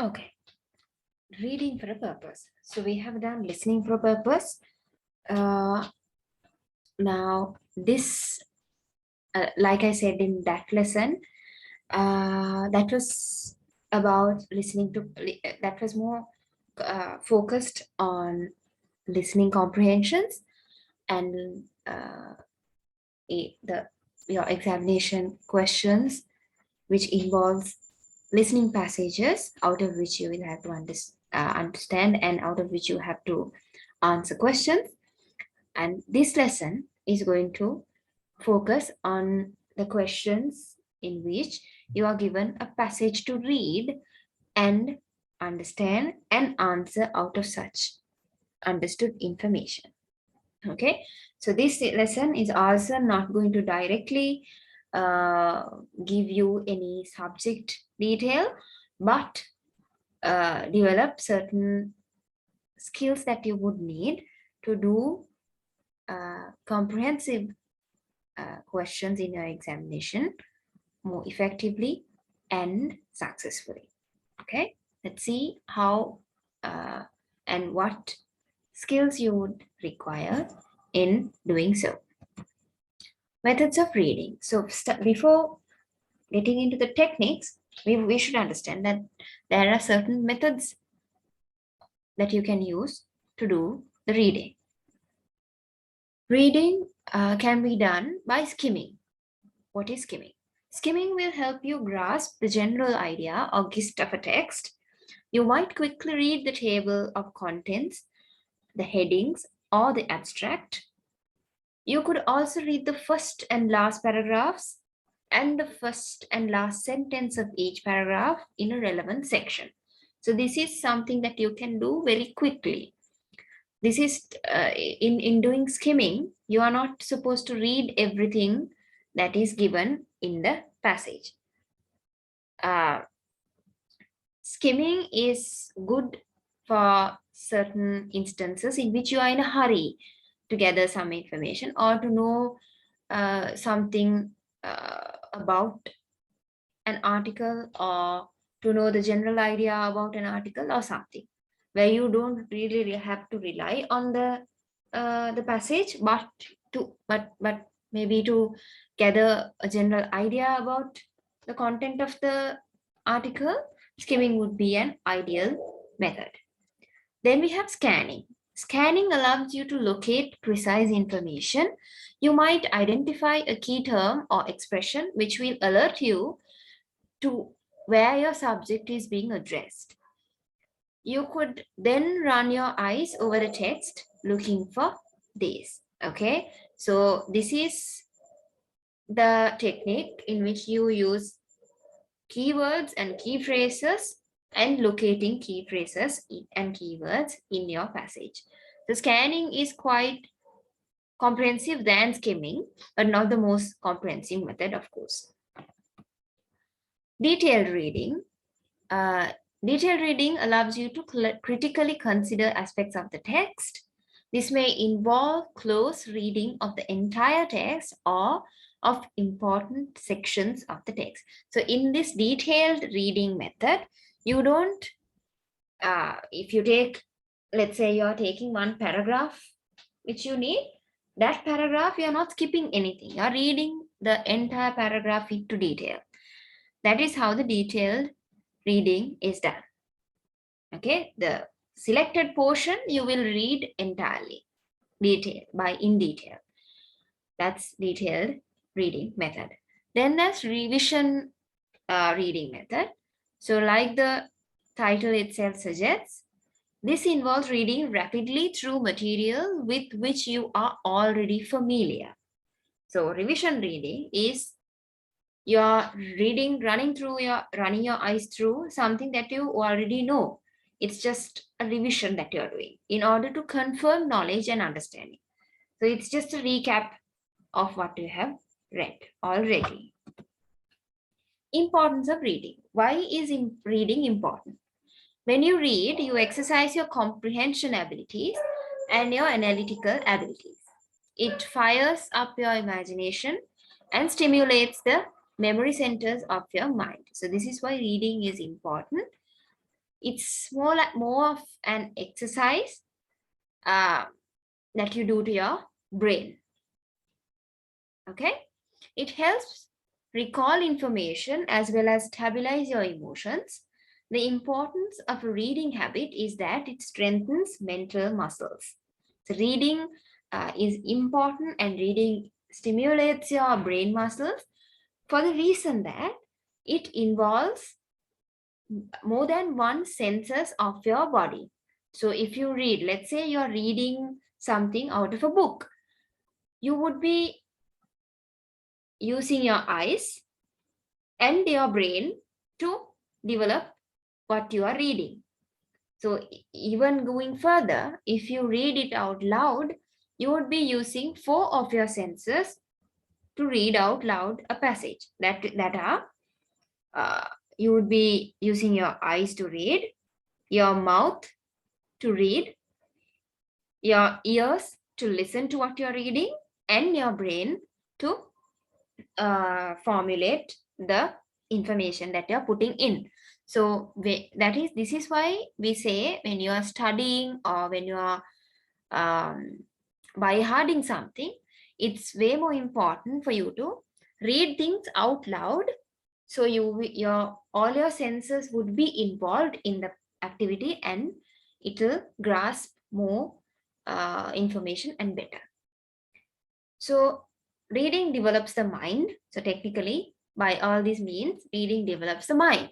Okay, reading for a purpose. So we have done listening for a purpose. Now this, like I said in that lesson, that was about listening to, that was more focused on listening comprehensions and your examination questions, which involves listening passages out of which you will have to understand and out of which you have to answer questions. And this lesson is going to focus on the questions in which you are given a passage to read and understand and answer out of such understood information. Okay, so this lesson is also not going to directly give you any subject detail, but develop certain skills that you would need to do comprehensive questions in your examination more effectively and successfully. Okay, let's see how and what skills you would require in doing so. Methods of reading. So before getting into the techniques, we should understand that there are certain methods that you can use to do the reading. Reading can be done by skimming. What is skimming? Skimming will help you grasp the general idea or gist of a text. You might quickly read the table of contents, the headings, or the abstract. You could also read the first and last paragraphs and the first and last sentence of each paragraph in a relevant section. So this is something that you can do very quickly. This is in doing skimming, you are not supposed to read everything that is given in the passage. Skimming is good for certain instances in which you are in a hurry to gather some information or to know something about an article, or to know the general idea about an article or something, where you don't really have to rely on the passage, but maybe to gather a general idea about the content of the article, skimming would be an ideal method. Then we have scanning. Scanning allows you to locate precise information. You might identify a key term or expression which will alert you to where your subject is being addressed. You could then run your eyes over the text looking for this. Okay, so this is the technique in which you use keywords and key phrases and locating key phrases and keywords in your passage. The scanning is quite comprehensive than skimming, but not the most comprehensive method, of course. Detailed reading. Detailed reading allows you to critically consider aspects of the text. This may involve close reading of the entire text or of important sections of the text. So in this detailed reading method, you don't, if you take, let's say you're taking one paragraph which you need, that paragraph, you're not skipping anything. You're reading the entire paragraph into detail. That is how the detailed reading is done. Okay, the selected portion you will read entirely, in detail. That's detailed reading method. Then there's revision reading method. So like the title itself suggests, this involves reading rapidly through material with which you are already familiar. So revision reading is you're running your eyes through something that you already know. It's just a revision that you're doing in order to confirm knowledge and understanding. So it's just a recap of what you have read already. Importance of reading. Why is reading important? When you read, you exercise your comprehension abilities and your analytical abilities. It fires up your imagination and stimulates the memory centers of your mind. So this is why reading is important. It's more of an exercise that you do to your brain. Okay, it helps recall information as well as stabilize your emotions. The importance of a reading habit is that it strengthens mental muscles. So reading is important, and reading stimulates your brain muscles for the reason that it involves more than one senses of your body. So if you read, let's say you're reading something out of a book, you would be using your eyes and your brain to develop what you are reading. So even going further, if you read it out loud, you would be using 4 of your senses to read out loud a passage. That are you would be using your eyes to read, your mouth to read, your ears to listen to what you're reading, and your brain to formulate the information that you're putting in. So this is why we say when you are studying or when you are by harding something, it's way more important for you to read things out loud, so all your senses would be involved in the activity, and it will grasp more information and better. So reading develops the mind. So technically, by all these means, reading develops the mind,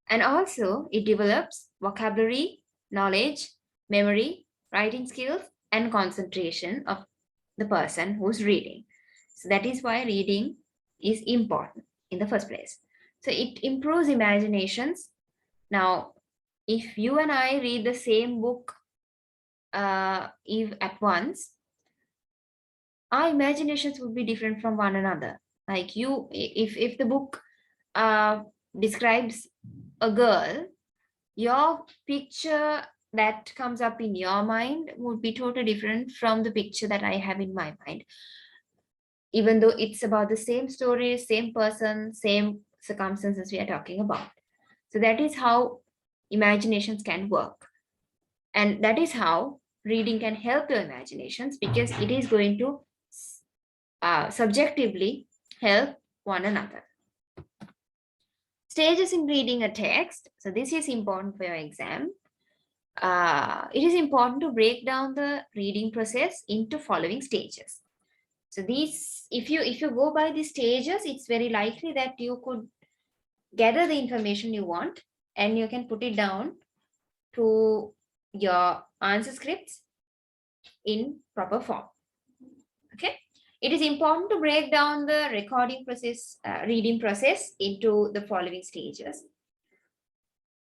and also it develops vocabulary, knowledge, memory, writing skills, and concentration of the person who's reading. So that is why reading is important in the first place. So it improves imaginations. Now, if you and I read the same book at once, our imaginations would be different from one another. Like if the book describes a girl, your picture that comes up in your mind would be totally different from the picture that I have in my mind, even though it's about the same story, same person, same circumstances we are talking about. So that is how imaginations can work, and that is how reading can help your imaginations, because it is going to subjectively help one another. Stages in reading a text. So this is important for your exam. It is important to break down the reading process into following stages. So these, if you go by these stages, it's very likely that you could gather the information you want and you can put it down to your answer scripts in proper form. Okay. It is important to break down the reading process into the following stages.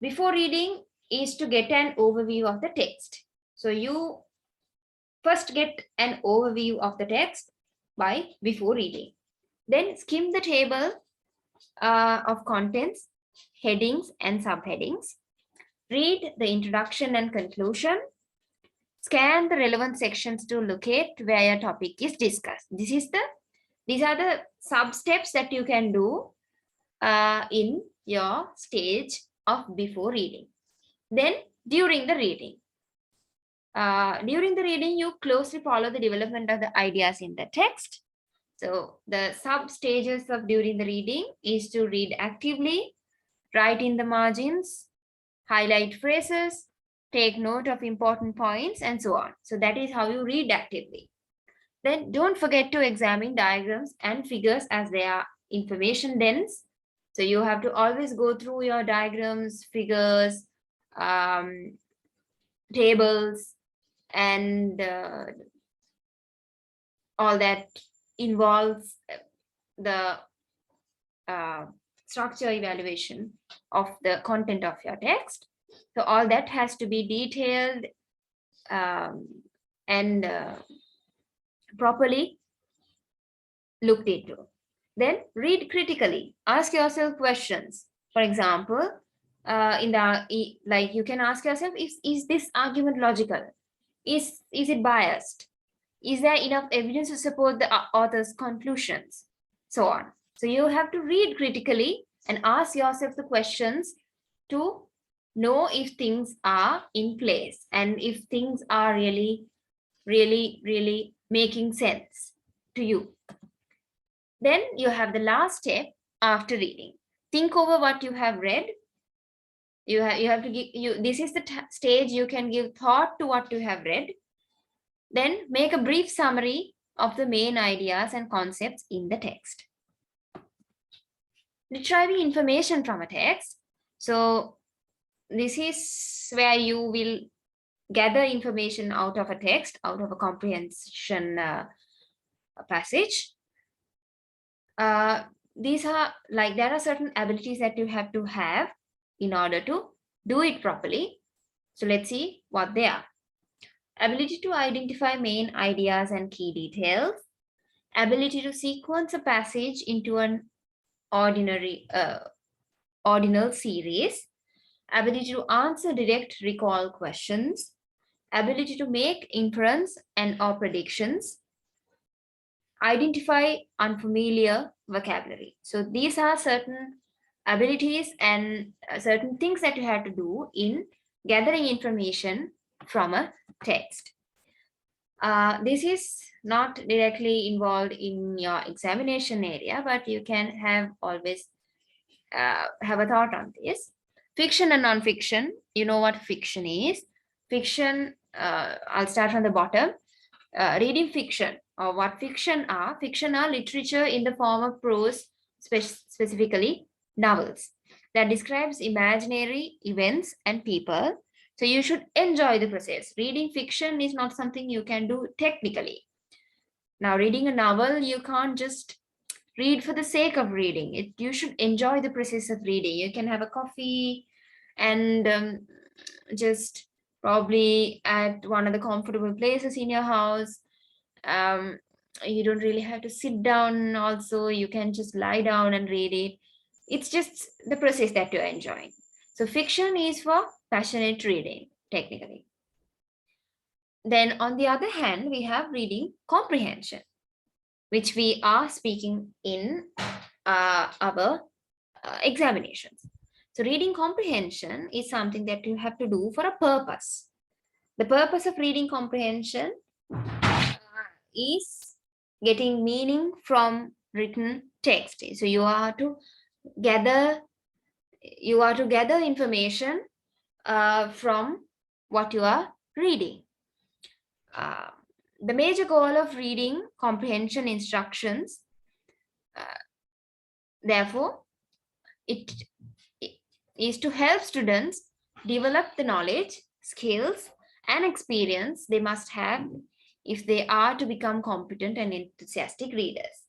Before reading is to get an overview of the text. So you first get an overview of the text before reading. Then skim the table of contents, headings and subheadings. Read the introduction and conclusion. Scan the relevant sections to locate where your topic is discussed. These are the sub steps that you can do in your stage of before reading. Then during the reading. During the reading, you closely follow the development of the ideas in the text. So the sub stages of during the reading is to read actively, write in the margins, highlight phrases, take note of important points, and so on. So that is how you read actively. Then don't forget to examine diagrams and figures, as they are information dense. So you have to always go through your diagrams, figures, tables, and all that involves the structure evaluation of the content of your text. So all that has to be detailed and properly looked into. Then read critically. Ask yourself questions. For example, like you can ask yourself, is this argument logical? Is it biased? Is there enough evidence to support the author's conclusions? So on. So you have to read critically and ask yourself the questions to know if things are in place and if things are really making sense to you. Then you have the last step after reading. Think over what you have read. You have to give this is the stage you can give thought to what you have read. Then make a brief summary of the main ideas and concepts in the text. Retrieving information from a text. So this is where you will gather information out of a text, out of a comprehension passage. These are like, there are certain abilities that you have to have in order to do it properly. So let's see what they are. Ability to identify main ideas and key details. Ability to sequence a passage into an ordinal series. Ability to answer direct recall questions. Ability to make inference and or predictions. Identify unfamiliar vocabulary. So these are certain abilities and certain things that you have to do in gathering information from a text. This is not directly involved in your examination area, but you can have always have a thought on this. Fiction and non-fiction. You know what fiction is. Fiction, I'll start from the bottom. Reading fiction, or what fiction are literature in the form of prose, specifically novels, that describes imaginary events and people. So you should enjoy the process. Reading fiction is not something you can do technically. Now, reading a novel, you can't just read for the sake of reading it. You should enjoy the process of reading. You can have a coffee and just probably at one of the comfortable places in your house. You don't really have to sit down. Also, you can just lie down and read it. It's just the process that you're enjoying. So fiction is for passionate reading, technically. Then on the other hand, we have reading comprehension, which we are speaking in our examinations. So reading comprehension is something that you have to do for a purpose. The purpose of reading comprehension is getting meaning from written text. So you are to gather information from what you are reading. The major goal of reading comprehension instructions, therefore, it is to help students develop the knowledge, skills, and experience they must have if they are to become competent and enthusiastic readers.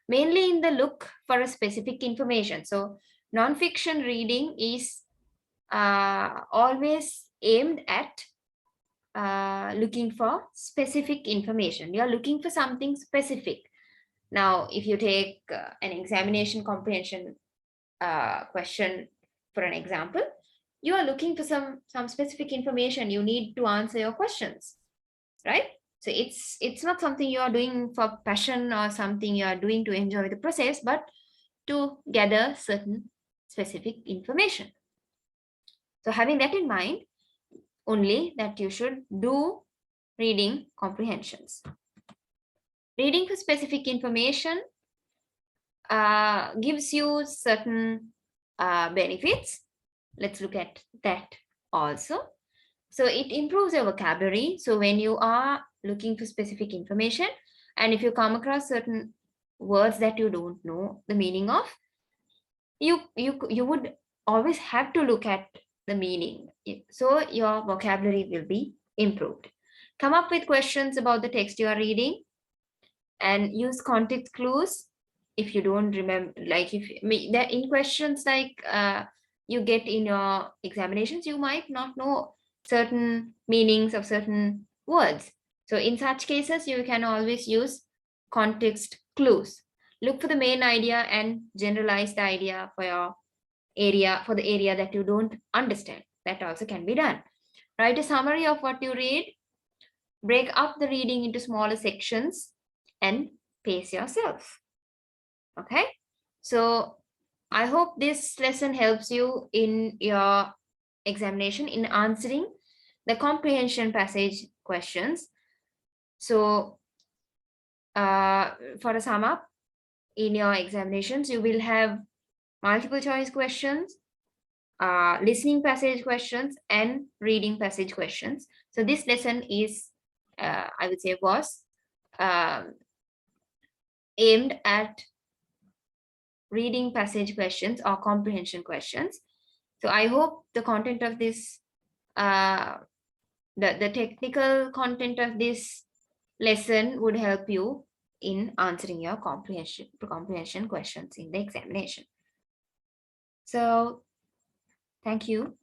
Mainly in the look for a specific information. So non-fiction reading is always aimed at looking for specific information. You are looking for something specific. Now, if you take an examination comprehension question for an example, you are looking for some specific information. You need to answer your questions, right? So it's not something you are doing for passion or something you are doing to enjoy the process, but to gather certain specific information. So having that in mind, only that you should do reading comprehensions. Reading for specific information gives you certain benefits. Let's look at that also. So it improves your vocabulary. So when you are looking for specific information, and if you come across certain words that you don't know the meaning of, you would always have to look at the meaning. So your vocabulary will be improved. Come up with questions about the text you are reading and use context clues if you don't remember, like if in questions like you get in your examinations, you might not know certain meanings of certain words. So in such cases, you can always use context clues. Look for the main idea and generalize the idea for your area, for the area that you don't understand. That also can be done. Write a summary of what you read. Break up the reading into smaller sections and pace yourself. Okay, so I hope this lesson helps you in your examination in answering the comprehension passage questions. So for a sum up, in your examinations, you will have multiple choice questions, listening passage questions, and reading passage questions. So this lesson is, I would say, was aimed at reading passage questions or comprehension questions. So I hope the content of this, the technical content of this lesson would help you in answering your comprehension questions in the examination. So thank you.